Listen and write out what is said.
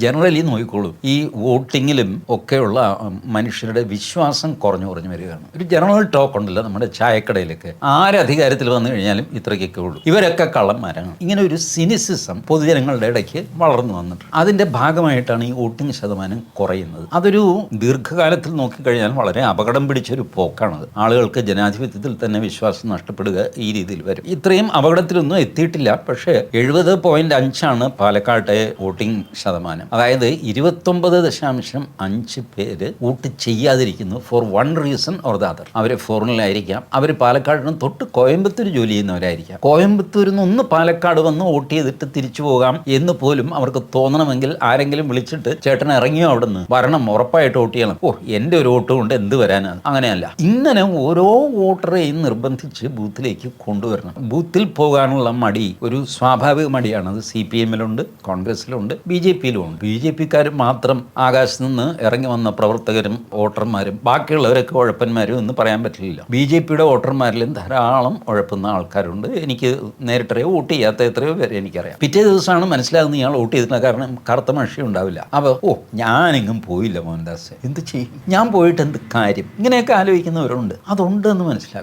Generally നോക്കിക്കോളൂ, ഈ വോട്ടിങ്ങിലും ഒക്കെയുള്ള മനുഷ്യരുടെ വിശ്വാസം കുറഞ്ഞു വരികയാണ്. ഒരു ജനറൽ ടോക്ക് ഉണ്ടല്ലോ നമ്മുടെ ചായക്കടയിലൊക്കെ, ആരധികാരത്തിൽ വന്നു കഴിഞ്ഞാലും ഇത്രയ്ക്കൊക്കെ ഉള്ളൂ, ഇവരൊക്കെ കള്ളന്മാരാണ്. ഇങ്ങനെ ഒരു സിനിസിസം പൊതുജനങ്ങളുടെ ഇടയ്ക്ക് വളർന്നു വന്നിട്ടുണ്ട്. അതിൻ്റെ ഭാഗമായിട്ടാണ് ഈ വോട്ടിംഗ് ശതമാനം കുറയുന്നത്. അതൊരു ദീർഘകാലത്തിൽ നോക്കിക്കഴിഞ്ഞാൽ വളരെ അപകടം പിടിച്ചൊരു പോക്കാണത്. ആളുകൾക്ക് ജനാധിപത്യത്തിൽ തന്നെ വിശ്വാസം നഷ്ടപ്പെടുക ഈ രീതിയിൽ വരും. ഇത്രയും അപകടത്തിലൊന്നും എത്തിയിട്ടില്ല. പക്ഷേ 70.5 പാലക്കാട്ടെ വോട്ടിംഗ് ശതമാനം. അതായത് 29.5 പേര് വോട്ട് ചെയ്യാതിരിക്കുന്നു for one reason or the other. അവർ ഫോറിനിലായിരിക്കാം, അവർ പാലക്കാടിന് തൊട്ട് കോയമ്പത്തൂർ ജോലി ചെയ്യുന്നവരായിരിക്കാം. കോയമ്പത്തൂരിൽ നിന്ന് ഒന്ന് പാലക്കാട് വന്ന് വോട്ട് ചെയ്തിട്ട് തിരിച്ചു പോകാം എന്ന് പോലും അവർക്ക് തോന്നണമെങ്കിൽ ആരെങ്കിലും വിളിച്ചിട്ട് ചേട്ടൻ ഇറങ്ങിയോ അവിടെ നിന്ന്, വരണം, ഉറപ്പായിട്ട് വോട്ട് ചെയ്യണം. ഓ, എൻ്റെ ഒരു വോട്ട് കൊണ്ട് എന്ത് വരാനാണ്? അങ്ങനെയല്ല. ഇങ്ങനെ ഓരോ വോട്ടറെയും നിർബന്ധിച്ച് ബൂത്തിലേക്ക് കൊണ്ടുവരണം. ബൂത്തിൽ പോകാനുള്ള മടി ഒരു സ്വാഭാവിക മടിയാണ്. അത് CPM-ലുണ്ട്, കോൺഗ്രസിലുണ്ട്, BJP-യിലുമുണ്ട്. BJP-ക്കാർ മാത്രം ആകാശത്ത് നിന്ന് ഇറങ്ങി വന്ന പ്രവർത്തകരും വോട്ടർമാരും ബാക്കിയുള്ളവരൊക്കെ ഉഴപ്പന്മാരും എന്ന് പറയാൻ പറ്റില്ല. BJP-യുടെ വോട്ടർമാരിലും ധാരാളം ഉഴപ്പുന്ന ആൾക്കാരുണ്ട്. എനിക്ക് നേരിട്ടറിയോ വോട്ട് ചെയ്യാത്ത എത്രയോ പേരെ എനിക്കറിയാം. പിറ്റേ ദിവസമാണ് മനസ്സിലാകുന്നത് ഇയാൾ വോട്ട് ചെയ്തിട്ടില്ല, കാരണം കറുത്ത മഷി ഉണ്ടാവില്ല. അപ്പോൾ ഞാനെങ്ങും പോയില്ല മോഹൻദാസ്, എന്ത് ചെയ്യും, ഞാൻ പോയിട്ട് എന്ത് കാര്യം, ഇങ്ങനെയൊക്കെ ആലോചിക്കുന്നവരുണ്ട്. അതുണ്ടെന്ന് മനസ്സിലാക്കും.